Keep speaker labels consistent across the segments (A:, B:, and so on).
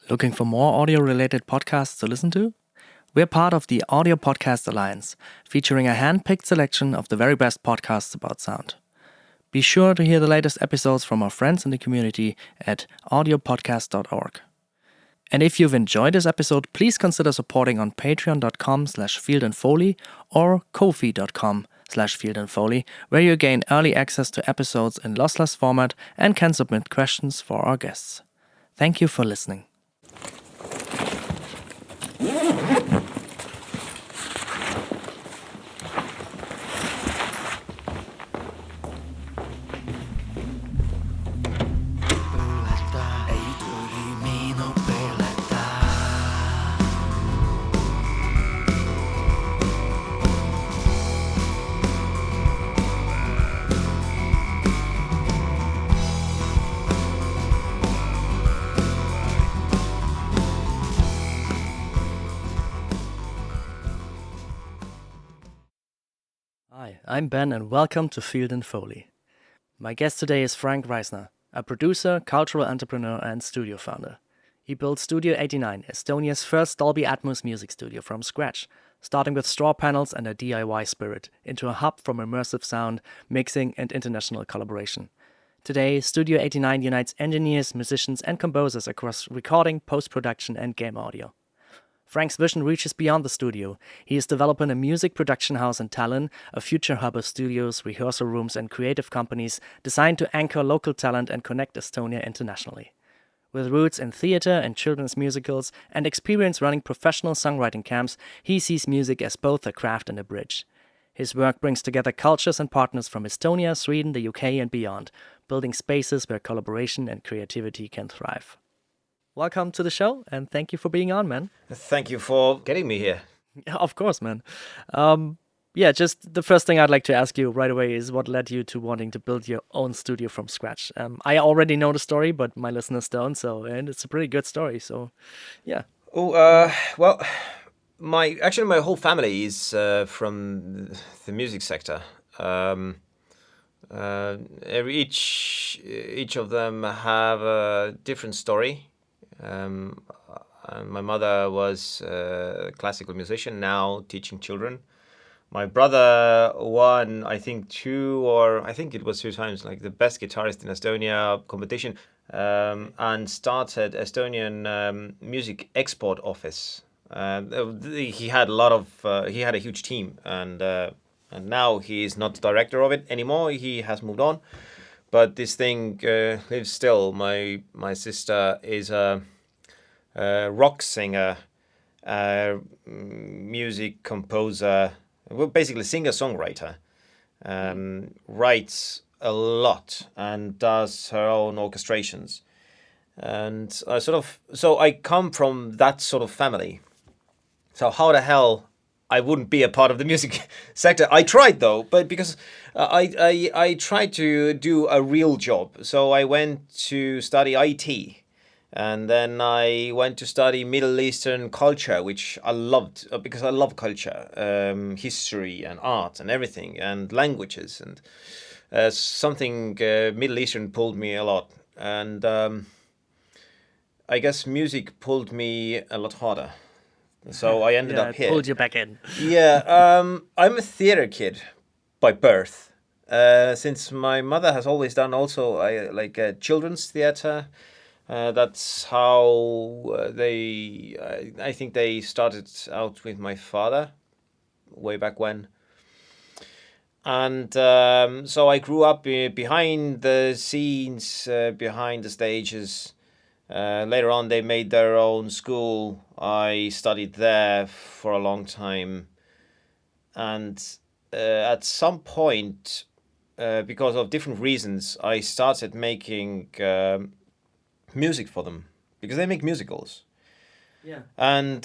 A: Looking for more audio-related podcasts to listen to? We're part of the Audio Podcast Alliance, featuring a hand-picked selection of the very best podcasts about sound. Be sure to hear the latest episodes from our friends in the community at audiopodcast.org. And if you've enjoyed this episode, please consider supporting on patreon.com/fieldandfoley or ko-fi.com/fieldandfoley, where you gain early access to episodes in lossless format and can submit questions for our guests. Thank you for listening. Hi, I'm Ben and welcome to Field and Foley. My guest today is Franck Reisner, a producer, cultural entrepreneur and studio founder. He built Studio 89, Estonia's first Dolby ATMOS music studio from scratch, starting with straw panels and a DIY spirit, into a hub for immersive sound, mixing and international collaboration. Today, Studio 89 unites engineers, musicians and composers across recording, post-production and game audio. Franck's vision reaches beyond the studio. He is developing a music production house in Tallinn, a future hub of studios, rehearsal rooms and creative companies designed to anchor local talent and connect Estonia internationally. With roots in theater and children's musicals and experience running professional songwriting camps, he sees music as both a craft and a bridge. His work brings together cultures and partners from Estonia, Sweden, the UK and beyond, building spaces where collaboration and creativity can thrive. Welcome to the show, and thank you for being on, man.
B: Thank you for getting me here.
A: Yeah, of course, man. Just the first thing I'd like to ask you right away is what led you to wanting to build your own studio from scratch? I already know the story, but my listeners don't, and it's a pretty good story, so yeah.
B: My whole family is from the music sector. Each of them have a different two my mother was a classical musician, now teaching children. My brother won, I think it was 2 times, like the best guitarist in Estonia competition, and started Estonian music export office. He had a huge team, and now he is not the director of it anymore. He has moved on. But this thing lives still. My sister is a rock singer, music composer, well, basically singer-songwriter. Writes a lot and does her own orchestrations. And I come from that sort of family. So how the hell I wouldn't be a part of the music sector? I tried though, but because I tried to do a real job. So I went to study IT, and then I went to study Middle Eastern culture, which I loved because I love culture, history and art and everything, and languages, and something Middle Eastern pulled me a lot. And I guess music pulled me a lot harder. So I ended up here.
A: Pulled you back in.
B: Yeah, I'm a theater kid by birth. Since my mother has always done also children's theater. That's how I think they started out with my father way back when. And so I grew up behind the scenes, behind the stages. Later on, they made their own school. I studied there for a long time. And at some point, because of different reasons, I started making music for them, because they make musicals.
A: Yeah.
B: And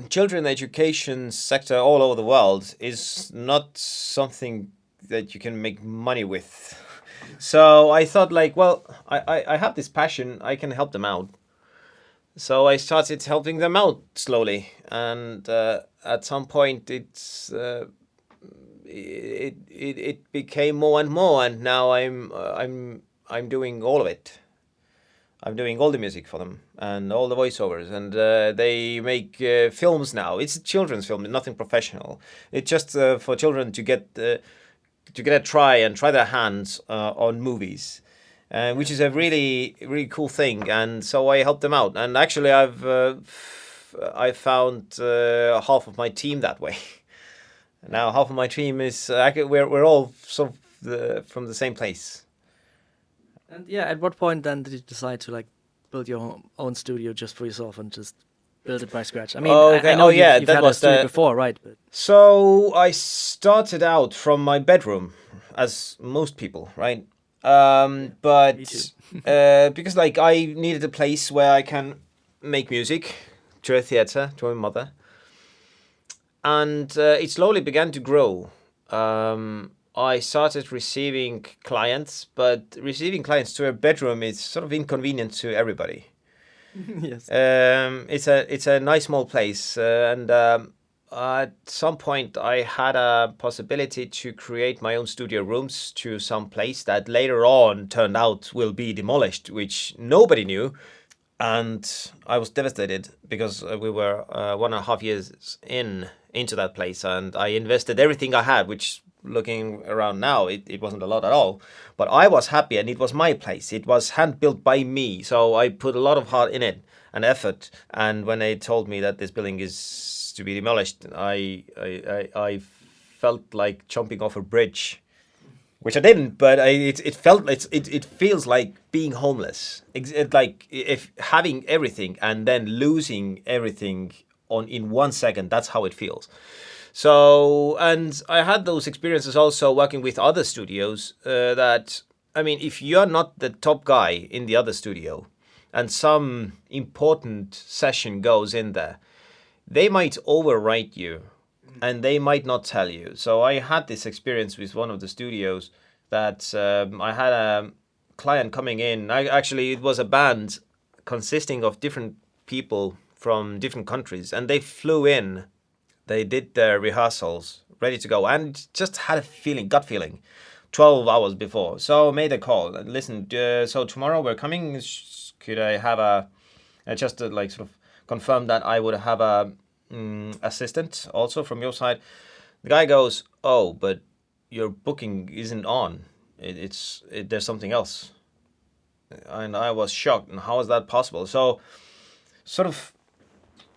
B: children education sector all over the world is not something that you can make money with. So I thought I have this passion, I can help them out. So I started helping them out slowly, and at some point it became more and more, and now I'm doing all of it. I'm doing all the music for them and all the voiceovers, and they make films now. It's a children's film, nothing professional. It's just for children to get a try their hands on movies, which is a really really cool thing. And so I helped them out, and actually I found half of my team that way. Now half of my team is we're all sort of from the same place.
A: And yeah, at what point then did you decide to like build your own studio just for yourself and just build it by scratch? I mean, I know you've
B: that
A: had
B: was
A: a studio before, right? But
B: So I started out from my bedroom, as most people, right? But
A: me too.
B: because like I needed a place where I can make music to a theater, to my mother, and it slowly began to grow. I started receiving clients, but receiving clients to a bedroom is sort of inconvenient to everybody.
A: Yes.
B: It's a nice small place, and at some point I had a possibility to create my own studio rooms to some place that later on turned out will be demolished, which nobody knew. And I was devastated because we were 1.5 years into that place, and I invested everything I had, which looking around now, it wasn't a lot at all. But I was happy, and it was my place. It was hand built by me, so I put a lot of heart in it and effort. And when they told me that this building is to be demolished, I felt like jumping off a bridge, which I didn't, but it feels like being homeless. Like if having everything and then losing everything in 1 second. That's how it feels. So, and I had those experiences also working with other studios. That I mean, if you're not the top guy in the other studio, and some important session goes in there, they might overwrite you and they might not tell you. So I had this experience with one of the studios that I had a client coming in. Actually, it was a band consisting of different people from different countries, and they flew in. They did their rehearsals, ready to go, and just had a feeling, gut feeling, 12 hours before. So made a call and listen. So tomorrow we're coming. Could I have just to like sort of confirm that I would have a assistant also from your side. The guy goes, "Oh, but your booking isn't on. There's something else." And I was shocked. And how is that possible? So, sort of,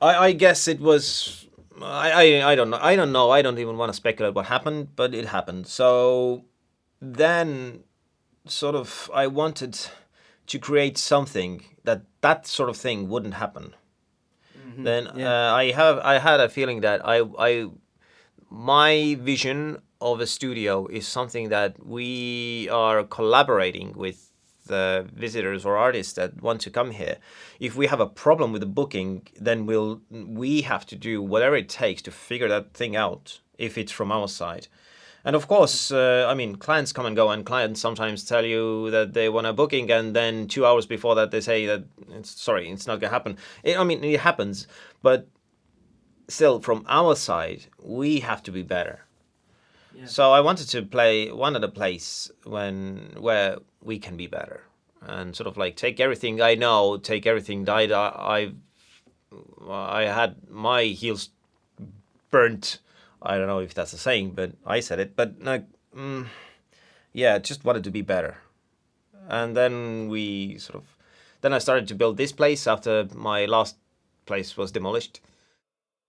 B: I guess it was. I don't know. I don't know. I don't even want to speculate what happened, but it happened. So then, sort of, I wanted to create something that sort of thing wouldn't happen. Then I had a feeling that my vision of a studio is something that we are collaborating with the visitors or artists that want to come here. If we have a problem with the booking, then we have to do whatever it takes to figure that thing out if it's from our side. And of course, I mean, clients come and go, and clients sometimes tell you that they want a booking, and then 2 hours before that they say that it's not gonna happen. It happens, but still, from our side, we have to be better. Yeah. So I wanted a place where we can be better, and sort of like take everything I know, take everything that I had my heels burnt. I don't know if that's a saying, but I said it. But just wanted to be better. And then I started to build this place after my last place was demolished.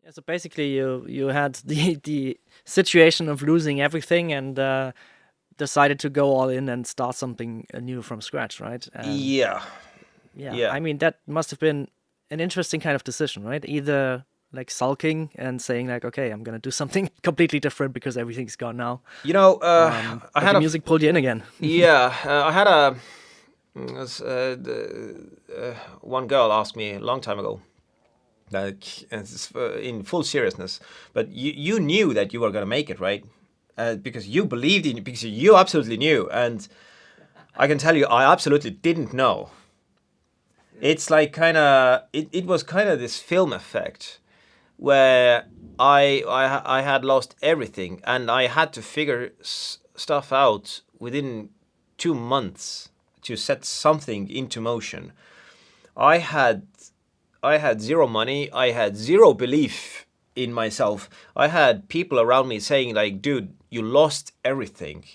A: Yeah, so basically you had the situation of losing everything and decided to go all in and start something new from scratch, right?
B: Yeah.
A: I mean, that must have been an interesting kind of decision, right? Either like sulking and saying like, okay, I'm gonna do something completely different because everything's gone now.
B: I had
A: the music pulled you in again.
B: I had one girl asked me a long time ago, like in full seriousness, but you knew that you were gonna make it, right? Because you believed in it, because you absolutely knew, and I can tell you, I absolutely didn't know. It's like it was kind of this film effect, where I had lost everything, and I had to figure stuff out within 2 months to set something into motion. I had zero money. I had zero belief in myself. I had people around me saying like, dude, you lost everything.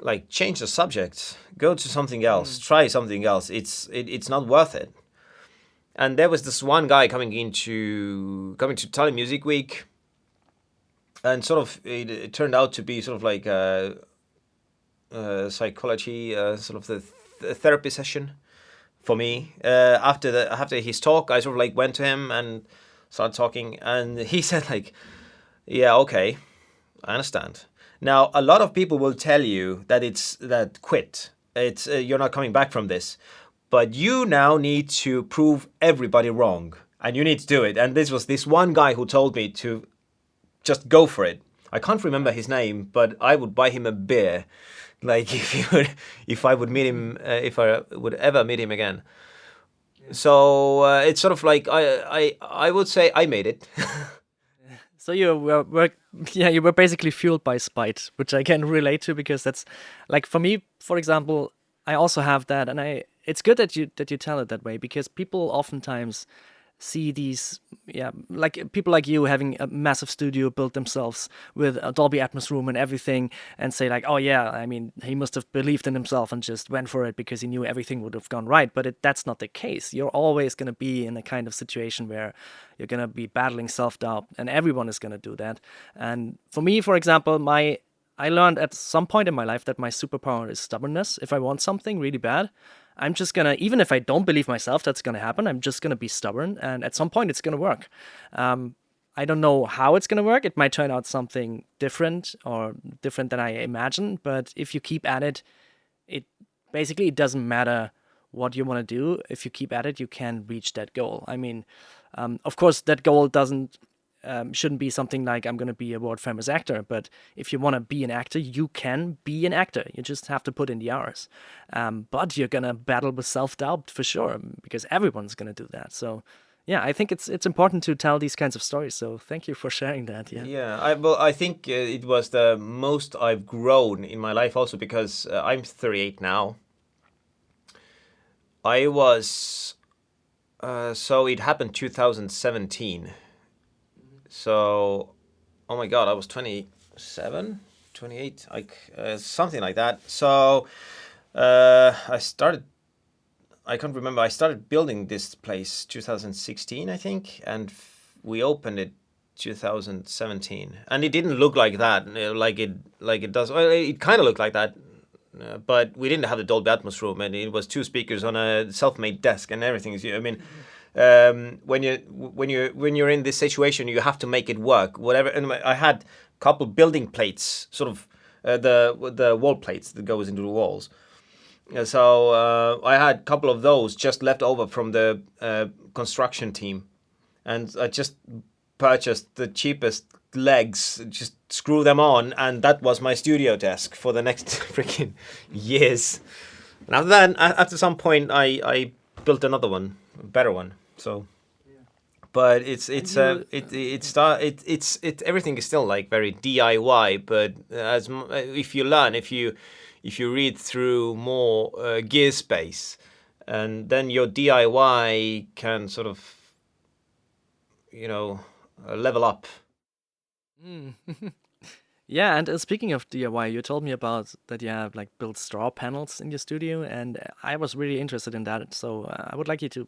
B: Like, change the subject, go to something else, try something else. It's not worth it. And there was this one guy coming to Tallinn Music Week, and sort of it turned out to be sort of like a psychology, sort of the therapy session for me. After his talk, I sort of like went to him and started talking, and he said like, "Yeah, okay, I understand." Now, a lot of people will tell you that quit. It's you're not coming back from this, but you now need to prove everybody wrong, and you need to do it. And this was this one guy who told me to just go for it. I can't remember his name, but I would buy him a beer, like if I would meet him, if I would ever meet him again. So it's sort of like I would say I made it.
A: So you were basically fueled by spite, which I can relate to, because that's like, for me, for example, I also have that, and it's good that you tell it that way, because people oftentimes see these, like people like you having a massive studio built themselves with a Dolby ATMOS room and everything, and say like, oh yeah, I mean, he must have believed in himself and just went for it because he knew everything would have gone right. But that's not the case. You're always going to be in a kind of situation where you're going to be battling self-doubt, and everyone is going to do that. And for me, for example, I learned at some point in my life that my superpower is stubbornness. If I want something really bad, I'm just gonna, even if I don't believe myself that's gonna happen, I'm just gonna be stubborn, and at some point it's gonna work. I don't know how it's gonna work. It might turn out something different, or different than I imagined, but if you keep at it, it doesn't matter what you want to do. If you keep at it, you can reach that goal. I mean, of course, that goal shouldn't be something like, I'm going to be a world famous actor. But if you want to be an actor, you can be an actor. You just have to put in the hours. But you're going to battle with self-doubt for sure, because everyone's going to do that. So yeah, I think it's important to tell these kinds of stories. So thank you for sharing that.
B: Yeah. I think it was the most I've grown in my life also, because I'm 38 now. I was so it happened 2017. So, oh my God, I was 27, 28, like something like that. So I can't remember, I started building this place 2016, I think, and we opened it 2017. And it didn't look like that, like it does. Well, it kind of looked like that, but we didn't have the Dolby ATMOS room, and it was 2 speakers on a self-made desk and everything. I mean, when you're in this situation, you have to make it work. Whatever. And I had a couple building plates, sort of the wall plates that goes into the walls. So I had a couple of those just left over from the construction team, and I just purchased the cheapest legs, just screw them on, and that was my studio desk for the next freaking years. And after some point, I built another one, a better one. So, but everything is still like very DIY. But if you learn, if you read through more gear space, and then your DIY can sort of, level up.
A: Yeah, and speaking of DIY, you told me about that you have like built straw panels in your studio, and I was really interested in that. So I would like you to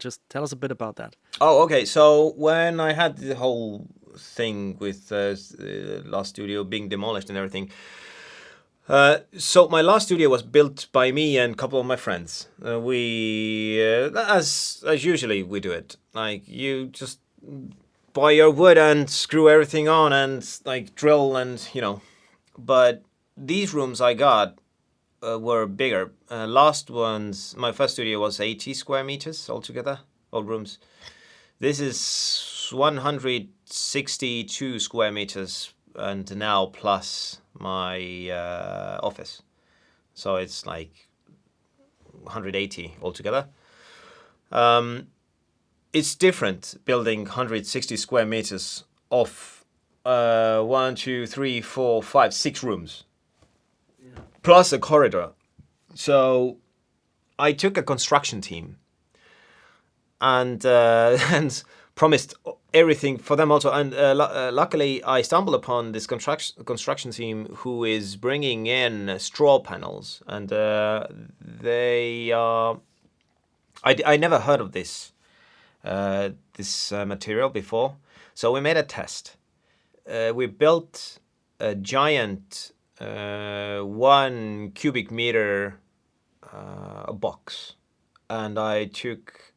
A: just tell us a bit about that.
B: Oh, okay. So when I had the whole thing with last studio being demolished and everything, so my last studio was built by me and a couple of my friends. We, as usually we do it, like you just buy your wood and screw everything on and like drill and but these rooms I got were bigger. Last ones, my first studio was 80 square meters altogether, all rooms. This is 162 square meters, and now plus my office, so it's like 180 altogether. It's different building 160 square meters of 1, 2, 3, 4, 5, 6 rooms, plus a corridor. So I took a construction team, and and promised everything for them also. And luckily, I stumbled upon this construction team who is bringing in straw panels, and they I never heard of this material before, so we made a test. We built a giant 1 cubic meter box, and I took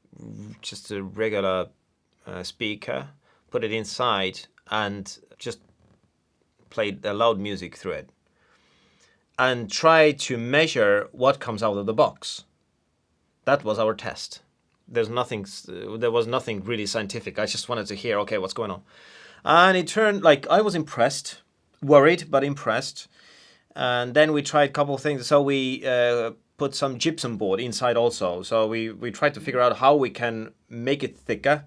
B: just a regular speaker, put it inside, and just played loud music through it, and tried to measure what comes out of the box. That was our test. There was nothing really scientific. I just wanted to hear, okay, what's going on. And it turned, like, I was impressed, worried, but impressed. And then we tried a couple of things. So we put some gypsum board inside also. So we tried to figure out how we can make it thicker,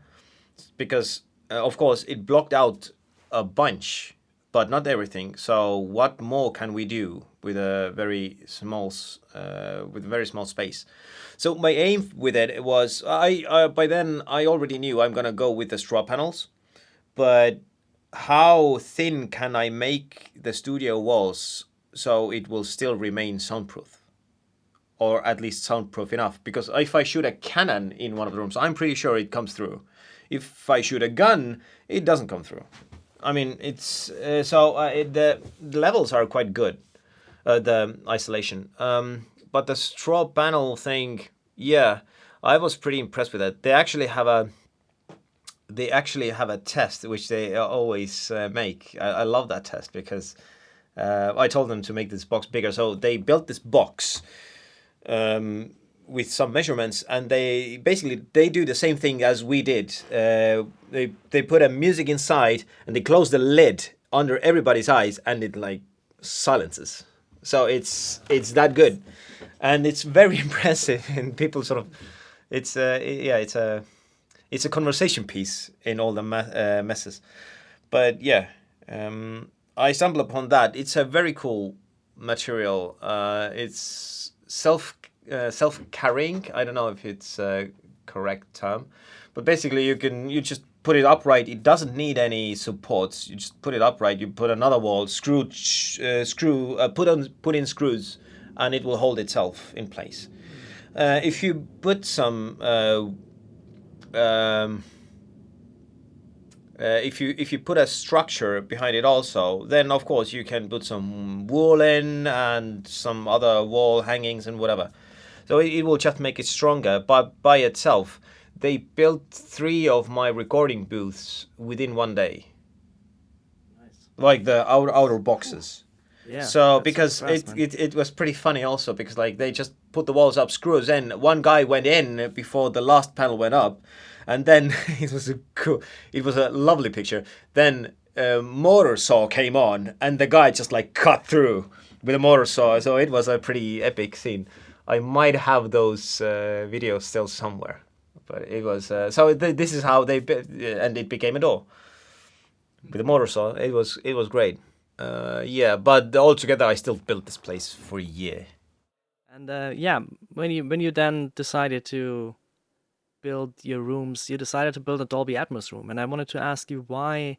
B: because, of course, it blocked out a bunch, but not everything. So what more can we do with a very small space? So my aim with it was, by then I already knew I'm gonna go with the straw panels, but how thin can I make the studio walls so it will still remain soundproof, or at least soundproof enough? Because if I shoot a cannon in one of the rooms, I'm pretty sure it comes through. If I shoot a gun, it doesn't come through. I mean, it's the levels are quite good, the isolation. But the straw panel thing, yeah, I was pretty impressed with it. They actually have a test which they always make. I love that test because I told them to make this box bigger. So they built this box with some measurements, and they do the same thing as we did. They put a music inside, and they close the lid under everybody's eyes, and it like silences. So it's that good, and it's very impressive. And people sort of, it's a conversation piece in all the messes. But yeah, I stumbled upon that. It's a very cool material. It's self-carrying. I don't know if it's a correct term, but basically you just put it upright. It doesn't need any supports. You just put it upright. You put another wall, put in screws, and it will hold itself in place. If you put some if you put a structure behind it also, then of course you can put some wool in and some other wall hangings and whatever. So it will just make it stronger. But by itself, they built 3 of my recording booths within 1 day. Nice. Like the outer boxes. Yeah. So because it was pretty funny also, because like they just put the walls up, screws in. One guy went in before the last panel went up, and then it was a lovely picture. Then a motor saw came on, and the guy just like cut through with a motor saw. So it was a pretty epic scene. I might have those videos still somewhere, but it was this is how they and it became a door with a motor saw. It was great. But altogether, I still built this place for a year.
A: And when you then decided to build your rooms, you decided to build a Dolby Atmos room, and I wanted to ask you why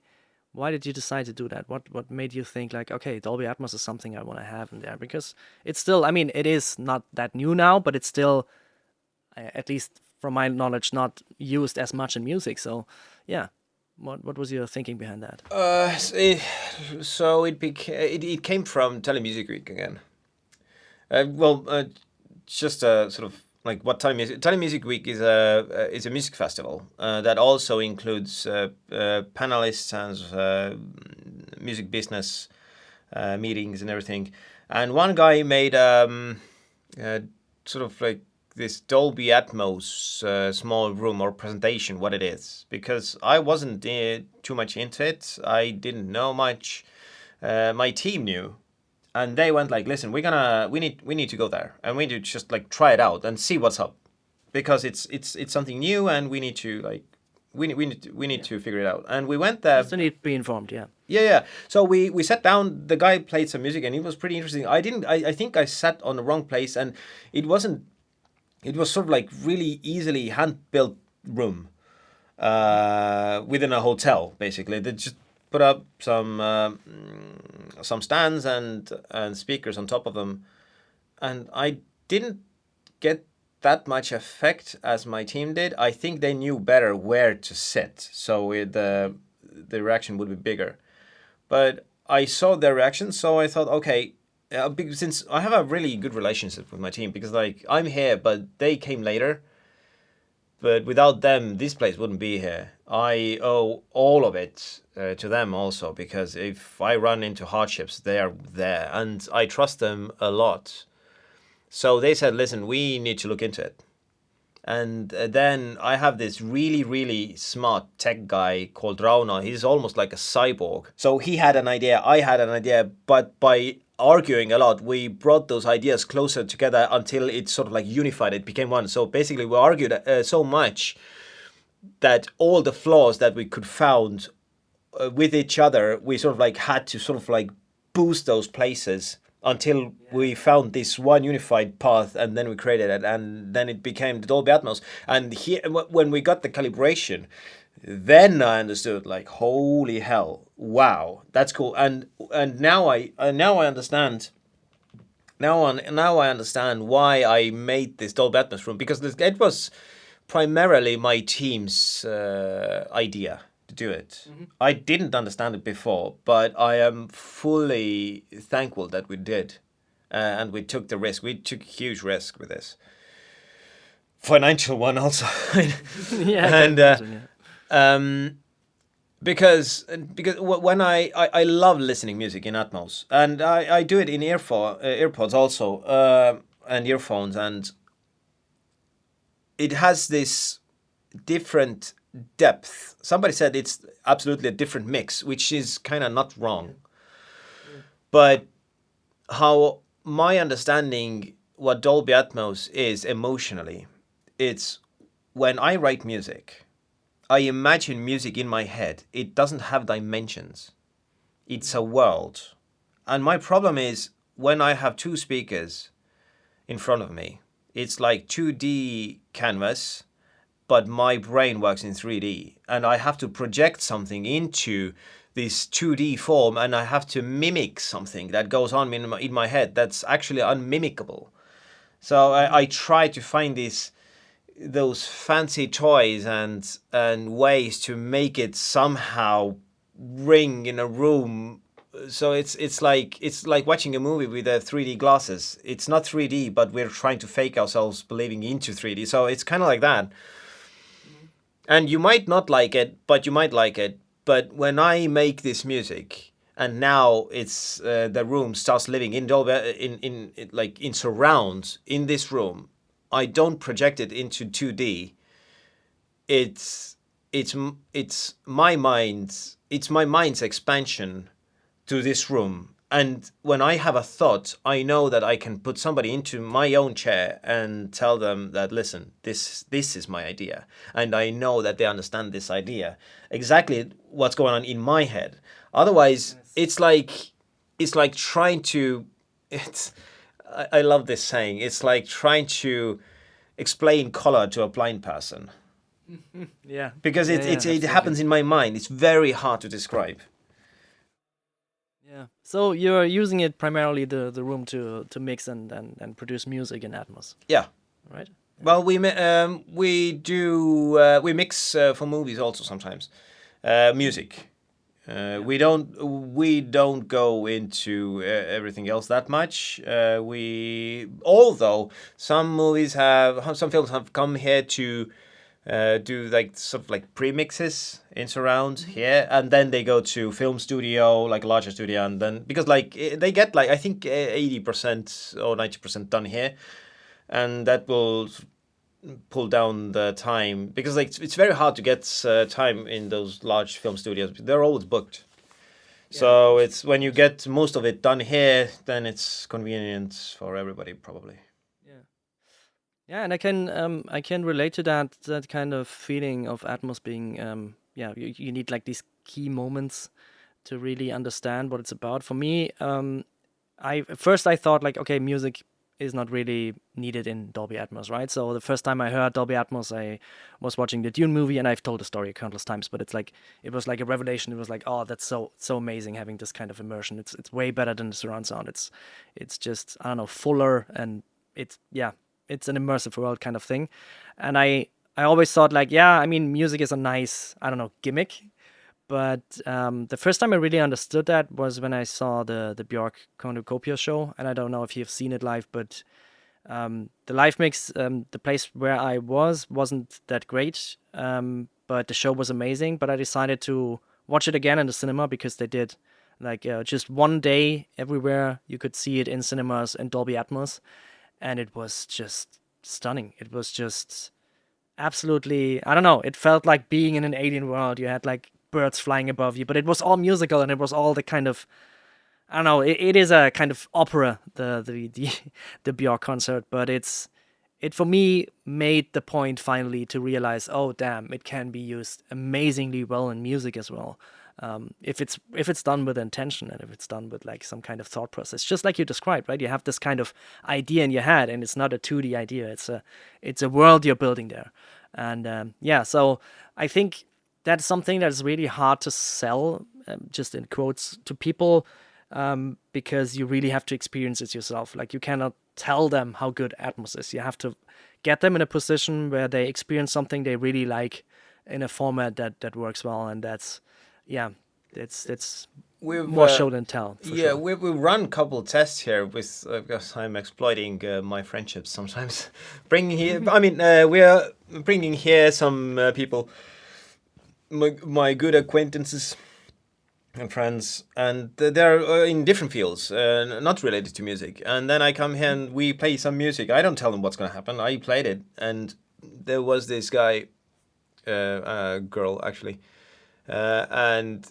A: did you decide to do that? What made you think like, okay, Dolby Atmos is something I want to have in there? Because it's still, I mean, it is not that new now, but it's still, at least from my knowledge, not used as much in music. So yeah. What was your thinking behind that?
B: It came from Tallinn Music Week again. Just sort of like what Tallinn Music Week is a music festival that also includes panelists and music business meetings and everything. And one guy made sort of like this Dolby Atmos small room or presentation, what it is, because I wasn't too much into it. I didn't know much. My team knew, and they went like, "Listen, we need to go there, and we need to just like try it out and see what's up, because it's something new, and we need to like we need to figure it out." And we went there.
A: Just need to be informed, yeah.
B: Yeah. So we sat down. The guy played some music, and it was pretty interesting. I think I sat on the wrong place, and it wasn't. It was sort of like really easily hand-built room within a hotel. Basically, they just put up some stands and speakers on top of them, and I didn't get that much effect as my team did. I think they knew better where to sit, so the reaction would be bigger. But I saw their reaction, so I thought, okay, since I have a really good relationship with my team, because like I'm here, but they came later. But without them, this place wouldn't be here. I owe all of it to them also, because if I run into hardships, they are there, and I trust them a lot. So they said, listen, we need to look into it. And then I have this really, really smart tech guy called Rauno. He's almost like a cyborg. So he had an idea, I had an idea, but by arguing a lot, we brought those ideas closer together until it sort of like unified, it became one. So basically we argued so much that all the flaws that we could found with each other, we sort of like had to sort of like boost those places until we found this one unified path, and then we created it, and then it became the Dolby Atmos. And here, when we got the calibration, then I understood, like, holy hell, wow, that's cool. And now I understand. Now I understand why I made this Dolby Atmos room, because it was primarily my team's idea to do it. Mm-hmm. I didn't understand it before, but I am fully thankful that we did, and we took the risk. We took a huge risk with this, financial one also.
A: Yeah,
B: and because when I love listening music in Atmos, and I do it in earpods also, and earphones, and it has this different depth. Somebody said it's absolutely a different mix, which is kind of not wrong. Yeah. But how my understanding what Dolby Atmos is emotionally, it's when I write music, I imagine music in my head. It doesn't have dimensions. It's a world. And my problem is when I have two speakers in front of me, it's like 2D canvas, but my brain works in 3D, and I have to project something into this 2D form, and I have to mimic something that goes on in my head that's actually unmimicable. So I try to find those fancy toys and ways to make it somehow ring in a room. So it's like watching a movie with 3D glasses. It's not 3D, but we're trying to fake ourselves believing into 3D. So it's kind of like that. And you might not like it, but you might like it. But when I make this music, and now it's the room starts living in Dolby, in surrounds in this room, I don't project it into 2D. It's my mind's expansion to this room. And when I have a thought, I know that I can put somebody into my own chair and tell them that, listen, this is my idea. And I know that they understand this idea, exactly what's going on in my head. Otherwise, yes. it's like trying to, I love this saying, it's like trying to explain color to a blind person.
A: Yeah.
B: Because it happens in my mind. It's very hard to describe.
A: Yeah. So you're using it primarily the room to mix and produce music in Atmos.
B: Yeah.
A: Right.
B: Well, we mix for movies also sometimes, music. We don't go into everything else that much. Although some films have come here to do like sort of like premixes in surround here, and then they go to film studio, like a larger studio, and then because like they get like I think 80% or 90% done here, and that will pull down the time because like it's very hard to get time in those large film studios. They're always booked. Yeah. So it's when you get most of it done here, then it's convenient for everybody probably.
A: Yeah, and I can relate to that kind of feeling of Atmos being you need like these key moments to really understand what it's about. For me, I thought like, okay, music is not really needed in Dolby Atmos, right? So the first time I heard Dolby Atmos, I was watching the Dune movie, and I've told the story countless times, but it was like a revelation. It was like, oh, that's so amazing having this kind of immersion. It's way better than the surround sound. It's just, I don't know, fuller, and it's an immersive world kind of thing. And I always thought like, yeah, I mean, music is a nice, I don't know, gimmick. But the first time I really understood that was when I saw the Björk Cornucopia show, and I don't know if you've seen it live, but the live mix, the place where I wasn't that great, but the show was amazing. But I decided to watch it again in the cinema because they did like just one day everywhere you could see it in cinemas in Dolby Atmos, and it was just stunning. It was just absolutely, I don't know, it felt like being in an alien world. You had like birds flying above you, but it was all musical, and it was all the kind of, I don't know, it is a kind of opera, the Björk concert, but it for me made the point finally to realize, oh damn, it can be used amazingly well in music as well. If it's done with intention, and if it's done with like some kind of thought process, just like you described, right? You have this kind of idea in your head, and it's not a 2D idea. It's a world you're building there, and so I think that's something that's really hard to sell, just in quotes, to people, because you really have to experience it yourself. Like you cannot tell them how good Atmos is. You have to get them in a position where they experience something they really like in a format that works well, and it's
B: We've
A: more show than tell. For sure.
B: we run a couple of tests here with because I'm exploiting my friendships sometimes. Bringing here, I mean, we are bringing here some people, my good acquaintances and friends, and they're in different fields, not related to music. And then I come here and we play some music. I don't tell them what's going to happen. I played it, and there was this guy, girl actually, and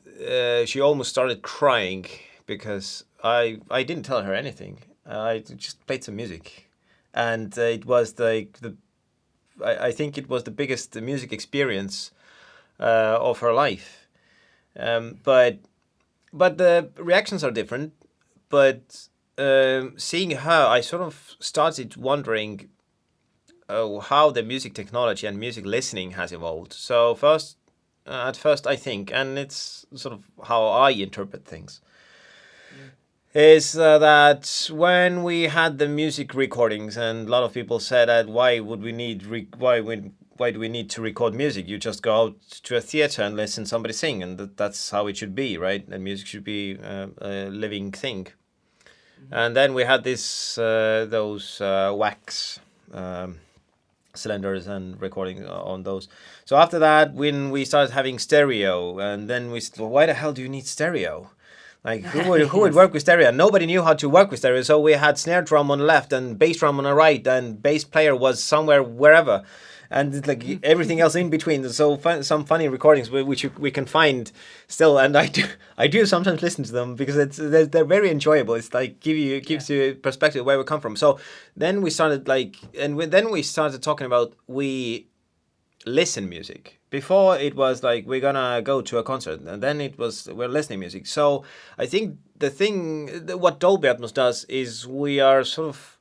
B: she almost started crying because I didn't tell her anything. I just played some music, and it was like I think it was the biggest music experience of her life. But the reactions are different. But seeing her, I sort of started wondering how the music technology and music listening has evolved. So at first, I think, and it's sort of how I interpret things, is that when we had the music recordings, and a lot of people said that why do we need to record music? You just go out to a theater and listen to somebody sing, and that's how it should be, right? And music should be a living thing. And then we had those wax cylinders and recording on those. So after that, when we started having stereo, and then we said, well, why the hell do you need stereo? Like, who would work with stereo? Nobody knew how to work with stereo, so we had snare drum on the left and bass drum on the right, and bass player was somewhere wherever, and it's like everything else in between. So some funny recordings which we can find still, and I do sometimes listen to them because they're very enjoyable. It's like gives you perspective where we come from. So then we started then we started talking about we listen music. Before it was like we're gonna go to a concert, and then it was we're listening music. So I think what Dolby Atmos does is we are sort of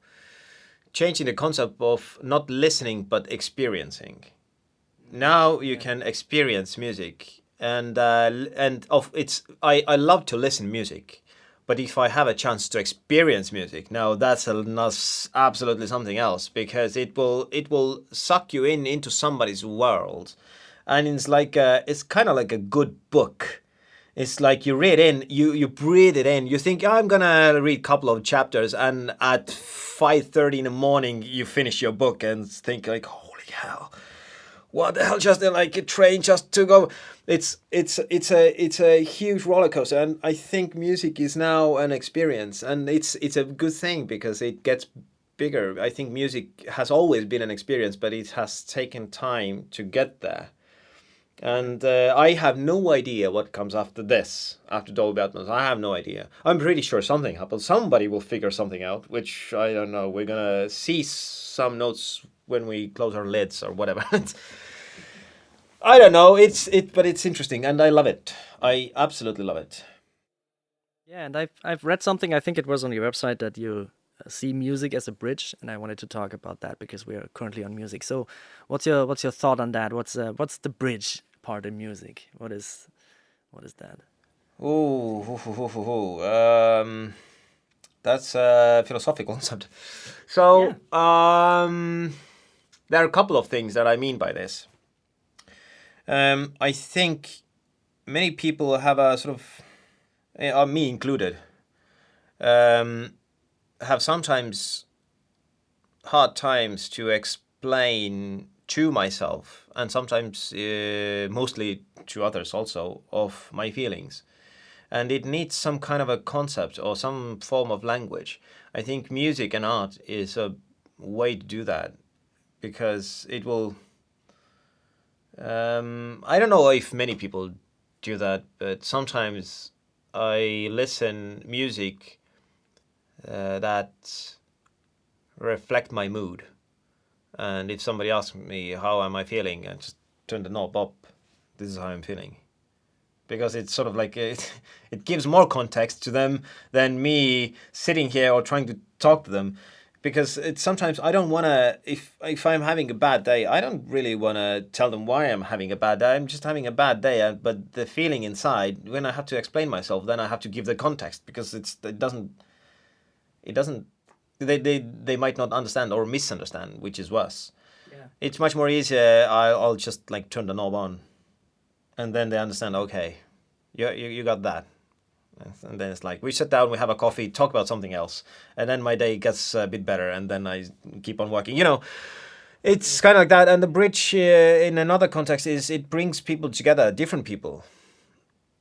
B: changing the concept of not listening but experiencing. Now you can experience music, and I love to listen music, but if I have a chance to experience music, now that's absolutely something else, because it will suck you into somebody's world, and it's kind of like a good book. It's like you read in, you breathe it in. You think, I'm gonna read a couple of chapters, and at 5:30 in the morning you finish your book and think like, holy hell, what the hell? Just like a train just to go. It's a huge roller coaster, and I think music is now an experience, and it's a good thing because it gets bigger. I think music has always been an experience, but it has taken time to get there. And I have no idea what comes after this, after Dolby Atmos. I have no idea. I'm pretty sure something happens. Somebody will figure something out, which I don't know. We're gonna see some notes when we close our lids or whatever. I don't know. But it's interesting, and I love it. I absolutely love it.
A: Yeah, and I've read something. I think it was on your website that you see music as a bridge, and I wanted to talk about that because we are currently on music. So, what's your thought on that? What's the bridge part in music? What is that?
B: That's a philosophical concept. So,
A: Yeah.
B: there are a couple of things that I mean by this. I think many people have a sort of, me included, have sometimes hard times to explain to myself, and sometimes mostly to others also, of my feelings. And it needs some kind of a concept or some form of language. I think music and art is a way to do that, because it will. I don't know if many people do that, but sometimes I listen music that reflect my mood. And if somebody asks me how am I feeling, I just turn the knob up. This is how I'm feeling, because it's sort of like it gives more context to them than me sitting here or trying to talk to them. Because it's sometimes I don't want to, if I'm having a bad day, I don't really want to tell them why I'm having a bad day. I'm just having a bad day, but the feeling inside, when I have to explain myself, then I have to give the context, because it doesn't they might not understand or misunderstand, which is worse.
A: Yeah.
B: It's much more easier. I'll just like turn the knob on, and then they understand. Okay, you got that. And then it's like we sit down, we have a coffee, talk about something else, and then my day gets a bit better, and then I keep on working. It's kind of like that. And the bridge, in another context, is it brings people together, different people,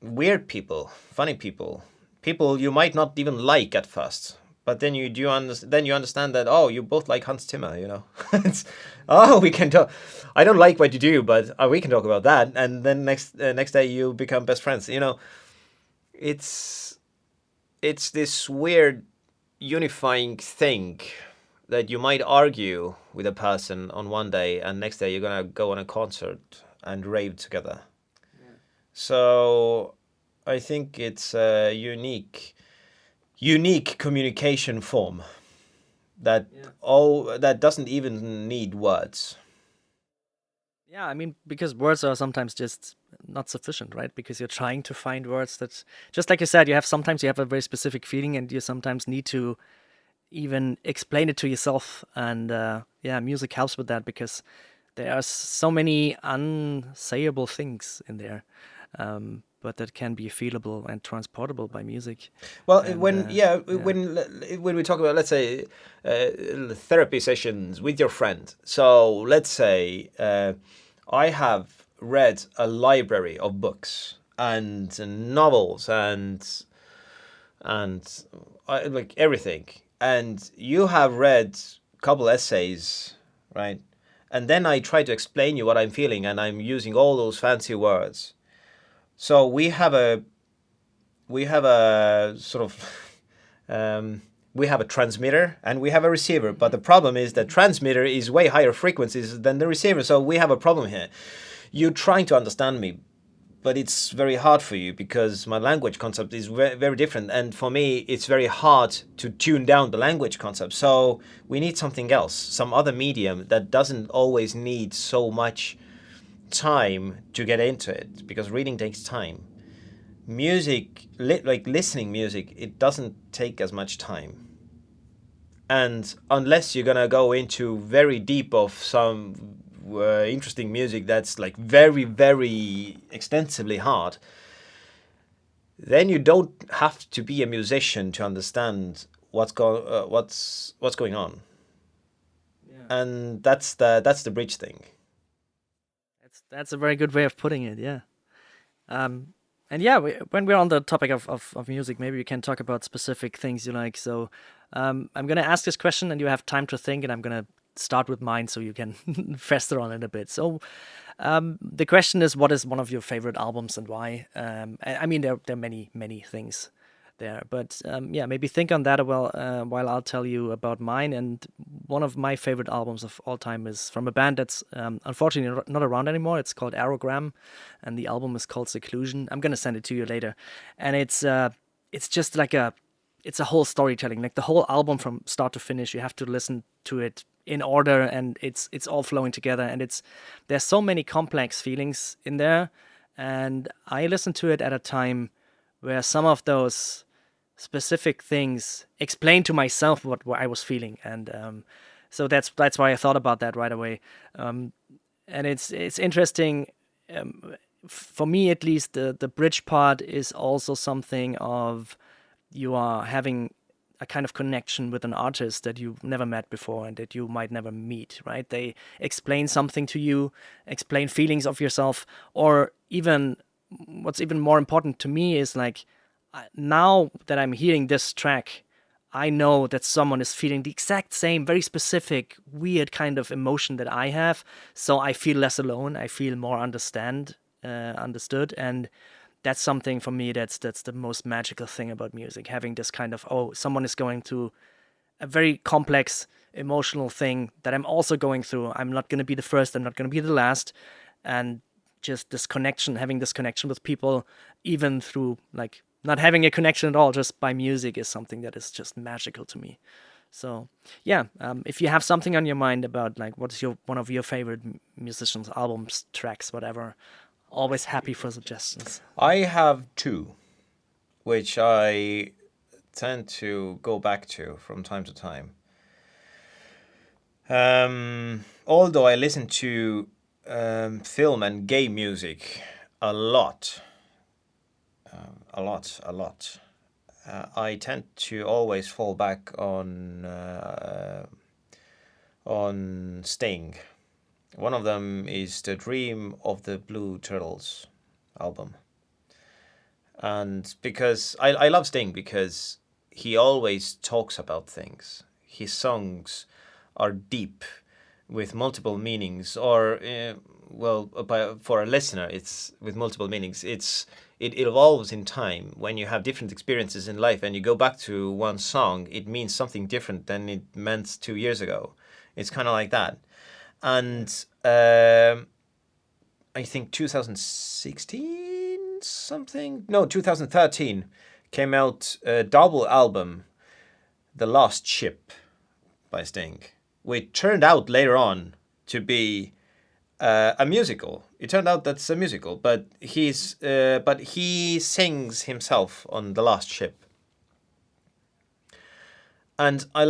B: weird people, funny people, people you might not even like at first. But then then you understand that, oh, you both like Hans Zimmer. It's, oh, we can talk. I don't like what you do, but we can talk about that. And then next day you become best friends. It's this weird unifying thing that you might argue with a person on one day, and next day you're gonna go on a concert and rave together.
A: Yeah.
B: So I think it's a unique communication form that
A: Yeah.
B: that doesn't even need words.
A: Yeah, I mean, because words are sometimes just not sufficient, right? Because you're trying to find words that, just like you said, sometimes you have a very specific feeling, and you sometimes need to even explain it to yourself. And yeah, music helps with that, because there are so many unsayable things in there, but that can be feelable and transportable by music.
B: Well,
A: And yeah,
B: when we talk about, let's say, therapy sessions with your friend. So let's say I have read a library of books and novels and like everything, and you have read a couple essays, right? And then I try to explain you what I'm feeling, and I'm using all those fancy words. So we have a sort of we have a transmitter and we have a receiver, but the problem is the transmitter is way higher frequencies than the receiver, so we have a problem here. You're trying to understand me, but it's very hard for you because my language concept is very different, and for me it's very hard to tune down the language concept. So we need something else, some other medium that doesn't always need so much time to get into it, because reading takes time. Music, like listening music, it doesn't take as much time. And unless you're gonna go into very deep of some interesting music that's like very, very extensively hard, then you don't have to be a musician to understand what's going on.
A: yeah,
B: And that's the bridge thing.
A: that's a very good way of putting it. Yeah. And yeah, when we're on the topic of music, maybe we can talk about specific things you like. So I'm going to ask this question, and you have time to think, and I'm going to start with mine so you can fester on it a bit. So the question is, what is one of your favorite albums and why? I mean, there are many, many things there, but yeah, maybe think on that while I'll tell you about mine. And one of my favorite albums of all time is from a band that's unfortunately not around anymore. It's called Aerogram, and the album is called Seclusion. I'm gonna send it to you later, and it's just like a it's a whole storytelling. Like the whole album from start to finish, you have to listen to it in order, and it's all flowing together. And there's so many complex feelings in there. And I listened to it at a time where some of those specific things explained to myself what I was feeling, and so that's why I thought about that right away. And it's interesting. For me, at least, the bridge part is also something of you are having a kind of connection with an artist that you've never met before and that you might never meet, right? They explain something to you, explain feelings of yourself, or even what's even more important to me is like, now that I'm hearing this track, I know that someone is feeling the exact same, very specific, weird kind of emotion that I have. So I feel less alone. I feel more understood, and that's something for me that's the most magical thing about music, having this kind of, oh, someone is going through a very complex emotional thing that I'm also going through. I'm not going to be the first, I'm not going to be the last. And just this connection, having this connection with people, even through like not having a connection at all, just by music, is something that is just magical to me. So yeah, if you have something on your mind about like what's one of your favorite musicians, albums, tracks, whatever, always happy for suggestions.
B: I have two, which I tend to go back to from time to time. Although I listen to film and game music a lot, I tend to always fall back on Sting. One of them is the Dream of the Blue Turtles album. And because I love Sting because he always talks about things. His songs are deep with multiple meanings, or for a listener, it's with multiple meanings. It evolves in time. When you have different experiences in life and you go back to one song, it means something different than it meant 2 years ago. It's kind of like that. And I think 2013 came out a double album, The Last Ship by Sting, which turned out later on to be a musical. It turned out that's a musical, but he sings himself on The Last Ship. And I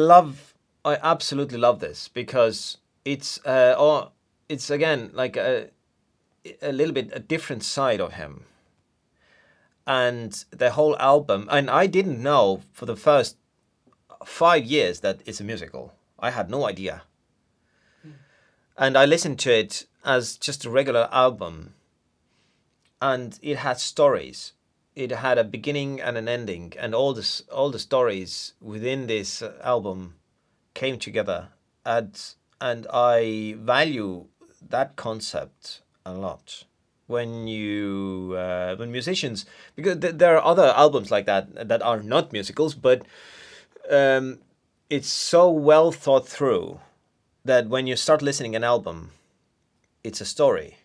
B: absolutely love this because it's again like a little bit a different side of him. And the whole album, and I didn't know for the first 5 years that it's a musical. I had no idea. And I listened to it as just a regular album. And it had stories. It had a beginning and an ending, and all the stories within this album came together. And I value that concept a lot. When musicians, because there are other albums like that are not musicals, but it's so well thought through that when you start listening an album, it's a story.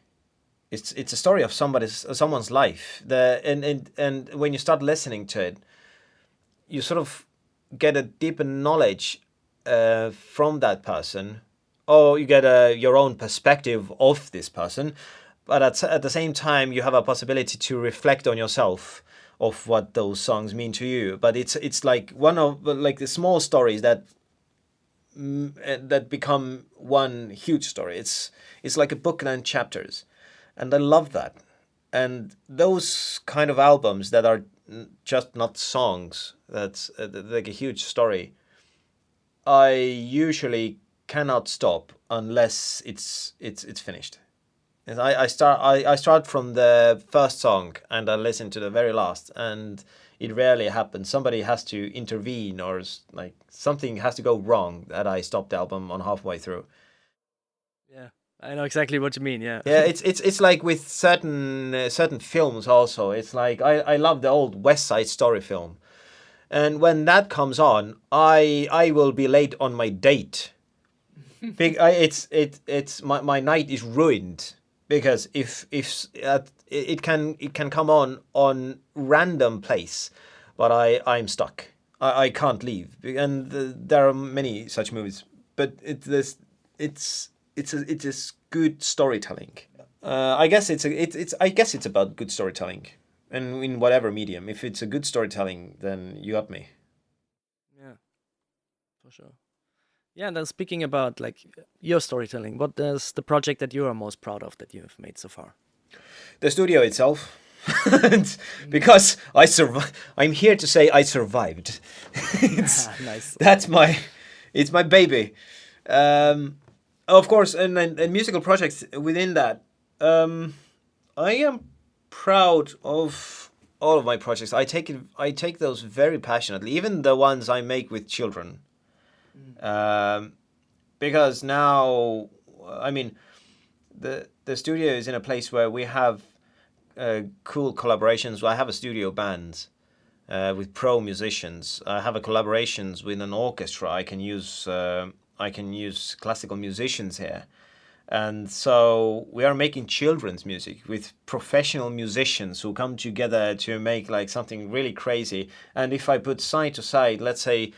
B: It's a story of someone's life. And when you start listening to it, you sort of get a deeper knowledge from that person, or you get your own perspective of this person. But at the same time, you have a possibility to reflect on yourself of what those songs mean to you. But it's like one of like the small stories that become one huge story. It's like a book and chapters, and I love that. And those kind of albums that are just not songs, that's like a huge story, I usually cannot stop unless it's finished. And I start from the first song and I listen to the very last, and it rarely happens. Somebody has to intervene, or like something has to go wrong that I stop the album on halfway through.
A: Yeah, I know exactly what you mean. Yeah.
B: Yeah, it's like with certain films also. It's like I love the old West Side Story film, and when that comes on, I will be late on my date. It's my night is ruined. Because if it can come on random place, but I'm stuck. I can't leave. And there are many such movies, but it's good storytelling. I guess I guess it's about good storytelling, and in whatever medium. If it's a good storytelling, then you got me.
A: Yeah, for sure. Yeah, and then speaking about like your storytelling, what is the project that you are most proud of that you've made so far?
B: The studio itself. Because I'm here to say I survived.
A: Nice.
B: It's my baby. Of course, and musical projects within that. I am proud of all of my projects. I take those very passionately, even the ones I make with children. Um, because now, I mean, the studio is in a place where we have cool collaborations. I have a studio band with pro musicians. I have a collaborations with an orchestra. I can use classical musicians here, and so we are making children's music with professional musicians who come together to make like something really crazy. And if I put side to side, let's say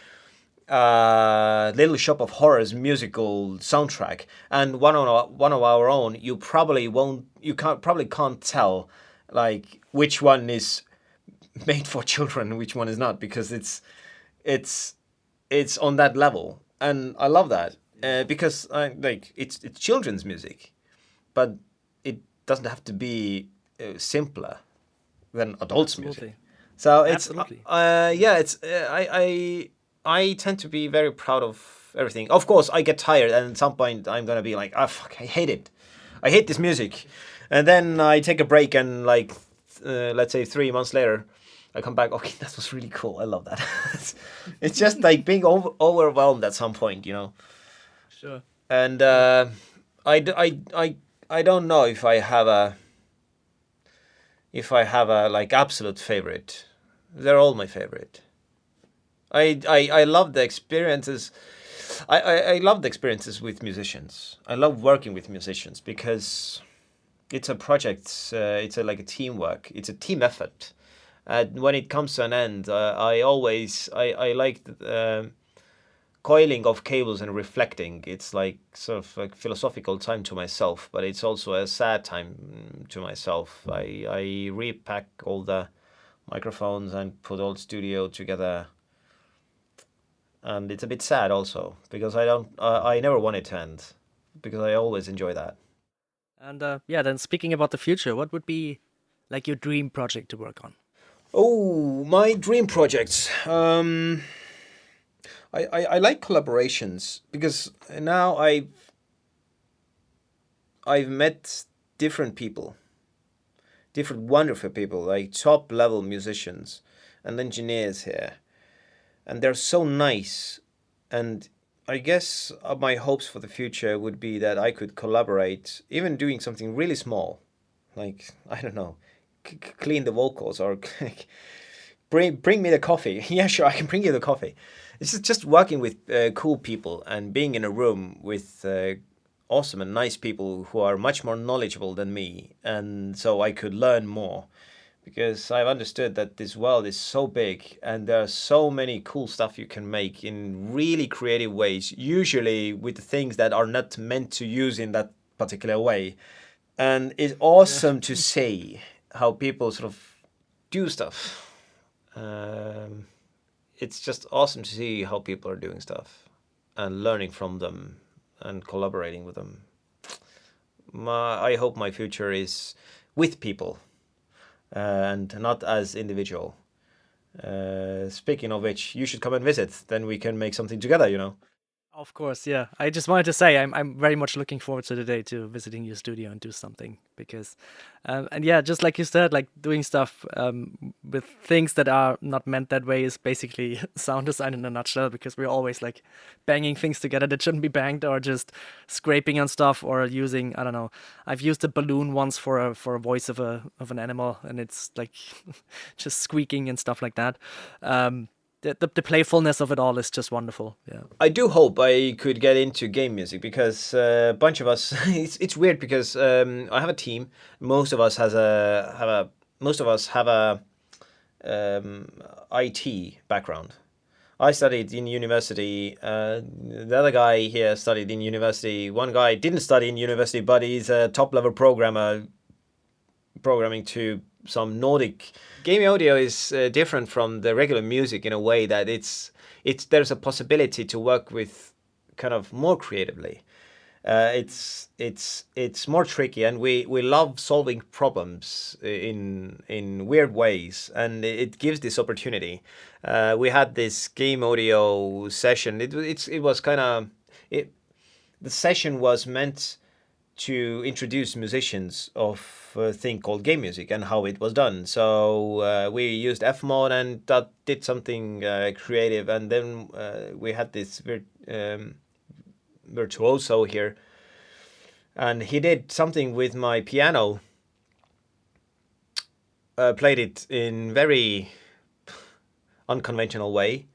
B: Little Shop of Horrors musical soundtrack and one of our own, you probably can't tell like which one is made for children and which one is not, because it's it's on that level, and I love that because it's children's music, but it doesn't have to be simpler than adults music.
A: Absolutely.
B: So
A: Absolutely.
B: yeah, I tend to be very proud of everything. Of course, I get tired, and at some point I'm gonna be like, oh fuck, I hate it. I hate this music, and then I take a break, and like let's say 3 months later, I come back. Okay, that was really cool. I love that. It's just like being overwhelmed at some point, you know.
A: Sure.
B: And I don't know if I have a like absolute favorite. They're all my favorite. I love the experiences. I love the experiences with musicians. I love working with musicians because it's a project. It's like a teamwork. It's a team effort. And when it comes to an end, I like the coiling of cables and reflecting. It's like sort of like philosophical time to myself, but it's also a sad time to myself. I repack all the microphones and put all the studio together, and it's a bit sad also because I never want it to end because I always enjoy that.
A: And yeah, then speaking about the future, what would be like your dream project to work on?
B: Oh, my dream projects. I like collaborations because now I've met different people, different wonderful people, like top level musicians and engineers here, and they're so nice. And I guess my hopes for the future would be that I could collaborate, even doing something really small, like I don't know, clean the vocals or bring me the coffee. Yeah, sure, I can bring you the coffee. It's just working with cool people and being in a room with awesome and nice people who are much more knowledgeable than me, and so I could learn more. Because I've understood that this world is so big and there are so many cool stuff you can make in really creative ways, usually with things that are not meant to use in that particular way. And it's
A: Yeah.
B: awesome to see how people sort of do stuff. Um, it's just awesome to see how people are doing stuff and learning from them and collaborating with them. I hope my future is with people and not as individual. Speaking of which, you should come and visit. Then we can make something together, you know.
A: Of course, yeah. I just wanted to say I'm very much looking forward to the day to visiting your studio and do something because, and yeah, just like you said, like doing stuff with things that are not meant that way is basically sound design in a nutshell because we're always like banging things together that shouldn't be banged or just scraping on stuff or using, I don't know. I've used a balloon once for a voice of an animal and it's like just squeaking and stuff like that. The playfulness of it all is just wonderful. Yeah.
B: I do hope I could get into game music because a bunch of us. It's weird because I have a team. Most of us have a IT background, I studied in university. The other guy here studied in university. One guy didn't study in university, but he's a top-level programmer, programming to some Nordic. Game audio is different from the regular music in a way that there's a possibility to work with kind of more creatively. It's more tricky, and we love solving problems in weird ways, and it gives this opportunity. We had this game audio session. It was kind of the session was meant to introduce musicians of a thing called game music and how it was done. So we used Fmod, and that did something creative, and then we had this virtuoso here, and he did something with my piano, played it in very unconventional way,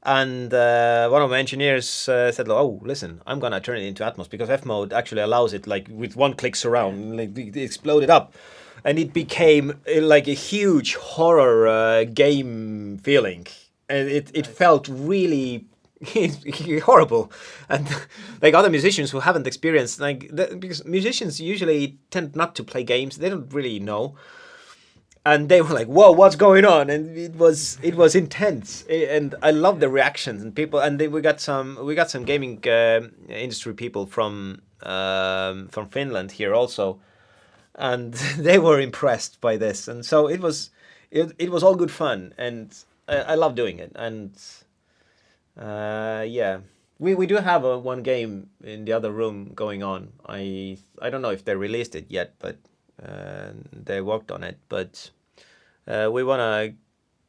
B: and one of my engineers said, "Oh, listen, I'm gonna turn it into Atmos, because F mode actually allows it, like with one click surround, like it exploded up." And it became like a huge horror game feeling, and it felt really horrible. And like other musicians who haven't experienced, because musicians usually tend not to play games, they don't really know, and they were like, "Whoa, what's going on?" And it was intense, and I love the reactions and people. And then we got some gaming industry people from Finland here also, and they were impressed by this, and so it was all good fun, and I love doing it. And yeah, we do have one game in the other room going on. I don't know if they released it yet, but they worked on it. But we want to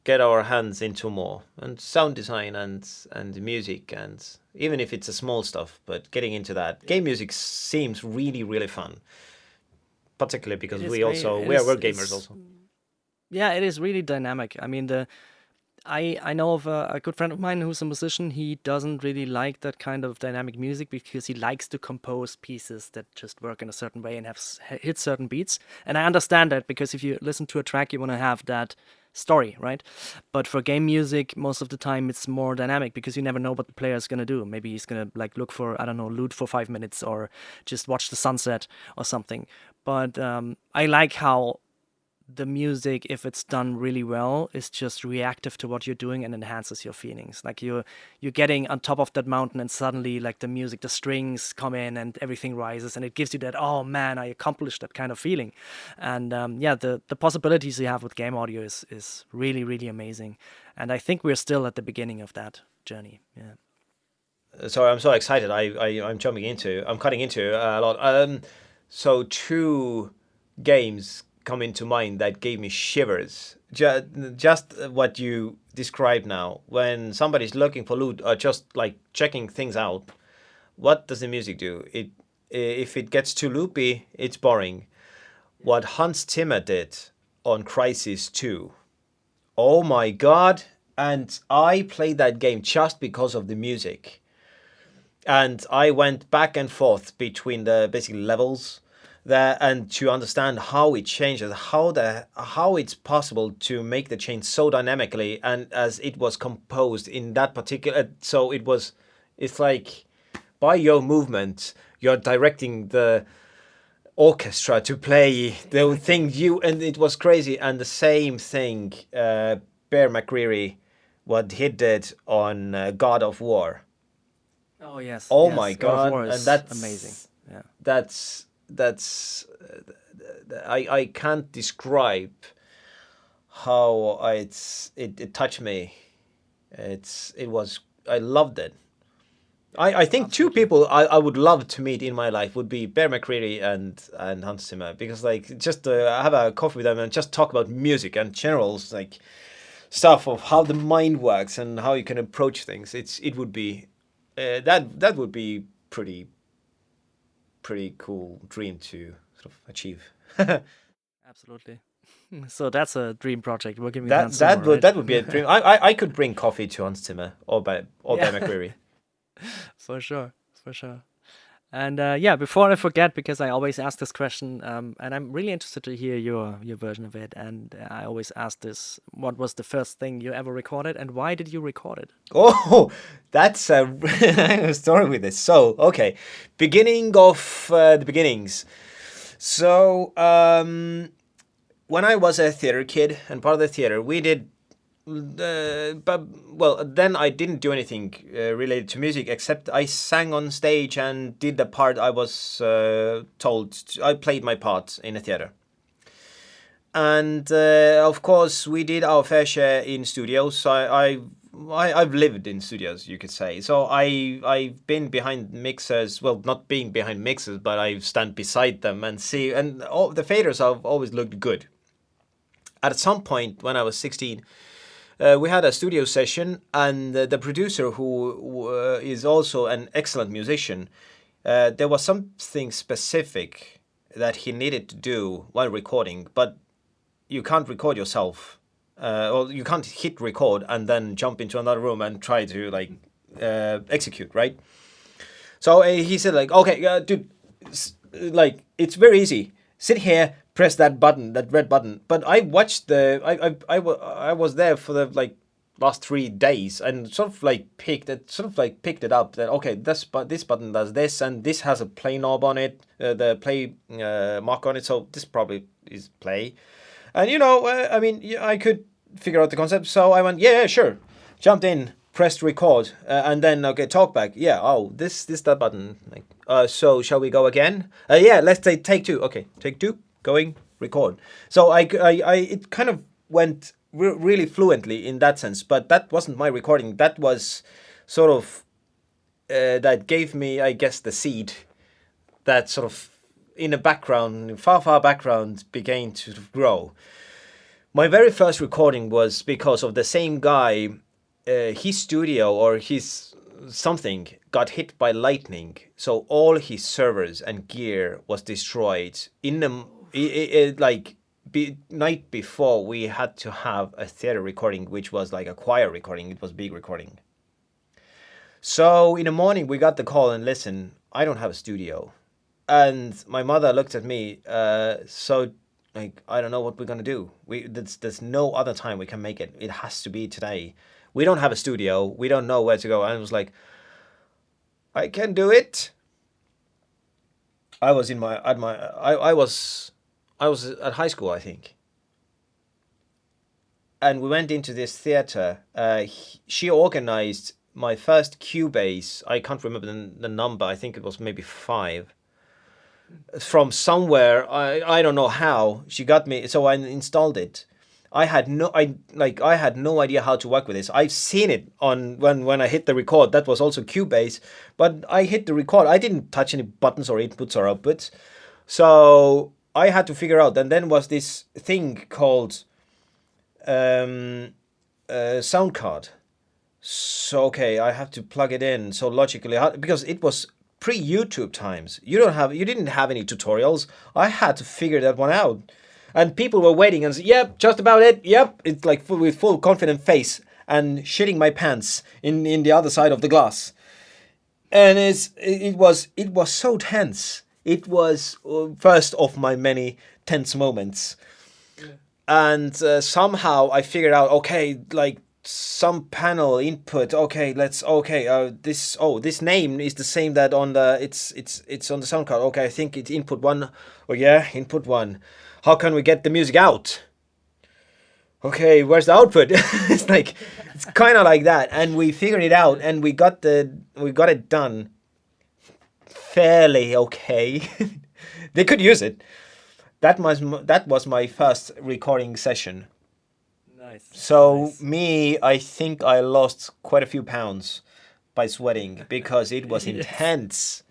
B: get our hands into more, and sound design and music, and even if it's a small stuff, but getting into that. Game music seems really, really fun, particularly because we're gamers also.
A: Yeah, it is really dynamic. I mean, I know of a good friend of mine who's a musician. He doesn't really like that kind of dynamic music because he likes to compose pieces that just work in a certain way and hit certain beats. And I understand that, because if you listen to a track, you want to have that story, right? But for game music, most of the time it's more dynamic, because you never know what the player is going to do. Maybe he's going to like look for, I don't know, loot for 5 minutes, or just watch the sunset or something. But I like how the music, if it's done really well, is just reactive to what you're doing and enhances your feelings. Like you're getting on top of that mountain, and suddenly like the music, the strings come in and everything rises, and it gives you that, oh man, I accomplished that kind of feeling. And yeah, the possibilities you have with game audio is really, really amazing. And I think we're still at the beginning of that journey. Yeah.
B: So I'm so excited. I'm cutting into a lot. So 2 games come into mind that gave me shivers. Just what you described now. When somebody's looking for loot or just like checking things out, what does the music do? If it gets too loopy, it's boring. What Hans Zimmer did on Crysis 2, oh my god! And I played that game just because of the music. And I went back and forth between the basic levels there, and to understand how it changes, how it's possible to make the change so dynamically, and as it was composed in that particular. So it's like by your movement, you're directing the orchestra to play the thing and it was crazy. And the same thing, Bear McCreary, what he did on God of War.
A: Oh yes.
B: Oh
A: yes.
B: my god,
A: and
B: that's
A: amazing. Yeah.
B: That's I can't describe how it touched me. I loved it. I think 2 people I would love to meet in my life would be Bear McCreary and Hans Zimmer, because like just have a coffee with them and just talk about music and generals, like stuff of how the mind works and how you can approach things. It would be that would be pretty cool dream to sort of achieve.
A: Absolutely. So that's a dream project. We're giving that right?
B: That would be a dream. I could bring coffee to Hans Zimmer or Bear McCreary.
A: For sure. And yeah, before I forget, because I always ask this question, and I'm really interested to hear your version of it. And I always ask this: what was the first thing you ever recorded, and why did you record it?
B: Oh, that's a story with this. So, okay, beginning of the beginnings. So, when I was a theater kid and part of the theater, we did. But well, then I didn't do anything related to music except I sang on stage and did the part I was told. I played my part in a theater, and of course we did our fair share in studios. I've lived in studios, you could say. So I've been behind mixers. Well, not being behind mixers, but I stand beside them and see. And all the faders have always looked good. At some point when I was 16. We had a studio session, and the producer, who is also an excellent musician, there was something specific that he needed to do while recording, but you can't record yourself. Or you can't hit record and then jump into another room and try to execute, right? So he said okay, dude, it's very easy. Sit here, press that button, that red button. But I watched I was there for the last 3 days and picked it up that okay, this button does this and this has a play knob on it, the play mark on it, so this probably is play. And I could figure out the concept, so I went yeah, sure, jumped in, pressed record, and then okay, talk back. Yeah, oh, that button. So shall we go again? Yeah, let's take 2. Okay, take 2. Going, record. So it kind of went really fluently in that sense, but that wasn't my recording. That was sort of that gave me, I guess, the seed that sort of in the background, far background, began to grow. My very first recording was because of the same guy. His studio or his something got hit by lightning, so all his servers and gear was destroyed in the night before. We had to have a theater recording, which was like a choir recording. It was big recording. So in the morning we got the call, and listen, I don't have a studio. And my mother looked at me, I don't know what we're gonna do. There's no other time we can make it. It has to be today. We don't have a studio. We don't know where to go. And I was like, I can do it. I was at high school, I think. And we went into this theater. She organized my first Cubase. I can't remember the number. I think it was maybe 5. From somewhere, I don't know how. She got me, so I installed it. I had no idea how to work with this. I've seen it on when I hit the record. That was also Cubase, but I hit the record. I didn't touch any buttons or inputs or outputs, so I had to figure out. And then was this thing called sound card. So okay, I have to plug it in. So logically, because it was pre-YouTube times, you didn't have any tutorials. I had to figure that one out. And people were waiting and said, yep, just about it. Yep. It's like with full confident face and shitting my pants in the other side of the glass. And it was so tense. It was first of my many tense moments. Yeah. And somehow I figured out, okay, some panel input. Okay, this name is the same that on the it's on the sound card. Okay, I think it's input 1. Oh yeah, input 1. How can we get the music out? Okay, where's the output? It's kind of like that, and we figured it out, and we got it done fairly okay. They could use it. That was my first recording session.
A: Nice.
B: So
A: nice.
B: Me, I think I lost quite a few pounds by sweating because it was intense.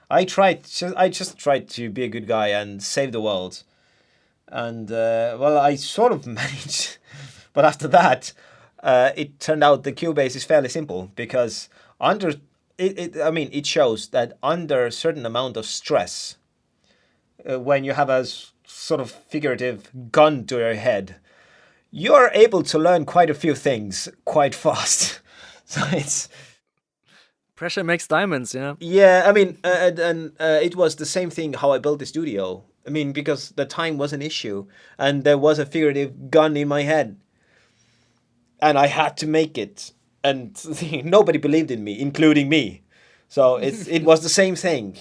B: I just tried to be a good guy and save the world. And I sort of managed, but after that, it turned out the Cubase is fairly simple because it shows that under a certain amount of stress, when you have a sort of figurative gun to your head, you are able to learn quite a few things quite fast. So it's
A: Pressure makes diamonds, yeah.
B: Yeah, I mean, it was the same thing how I built the studio. I mean, because the time was an issue, and there was a figurative gun in my head, and I had to make it, and nobody believed in me, including me. So it was the same thing.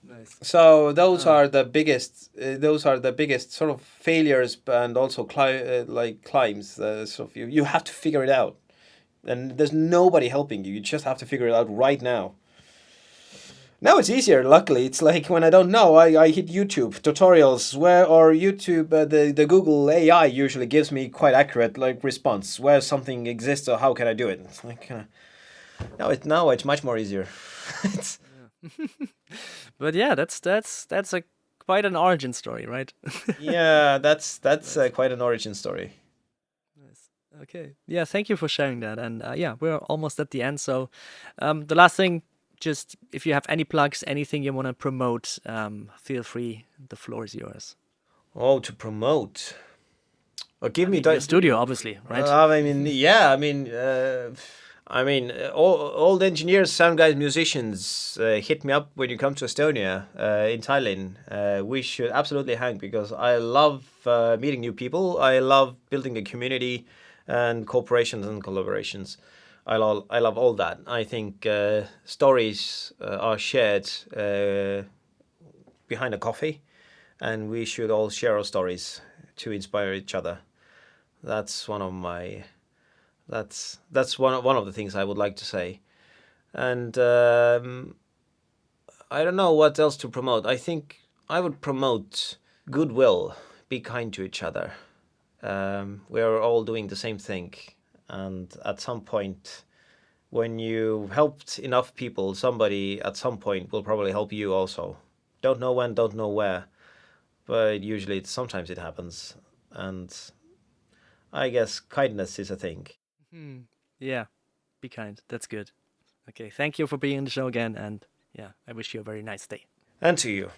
A: Nice.
B: So those are the biggest. Those are the biggest sort of failures, and also climbs. Sort of you have to figure it out, and there's nobody helping you. You just have to figure it out right now. Now it's easier, luckily. It's like when I don't know, I hit YouTube tutorials or YouTube, the Google AI usually gives me quite accurate like response where something exists or how can I do it. It's like now it's much more easier. It's,
A: But yeah, that's a quite an origin story, right?
B: yeah, that's quite an origin story.
A: Nice. Okay. Yeah, thank you for sharing that. And yeah, we're almost at the end. So the last thing, just if you have any plugs, anything you want to promote, feel free. The floor is yours.
B: Oh, to promote. Or give
A: I
B: me
A: mean, your studio, obviously, right?
B: I mean, yeah, all the engineers, sound guys, musicians, hit me up when you come to Estonia, in Tallinn. We should absolutely hang because I love meeting new people. I love building a community and cooperations and collaborations. I love all that. I think stories are shared behind a coffee, and we should all share our stories to inspire each other. That's one of my that's one of the things I would like to say. And I don't know what else to promote. I think I would promote goodwill, be kind to each other. We're all doing the same thing, and at some point when you helped enough people, somebody at some point will probably help you also. Don't know when, don't know where, but usually sometimes it happens. And I guess kindness is a thing.
A: Yeah, be kind. That's good. Okay, thank you for being on the show again. And yeah, I wish you a very nice day.
B: And to you.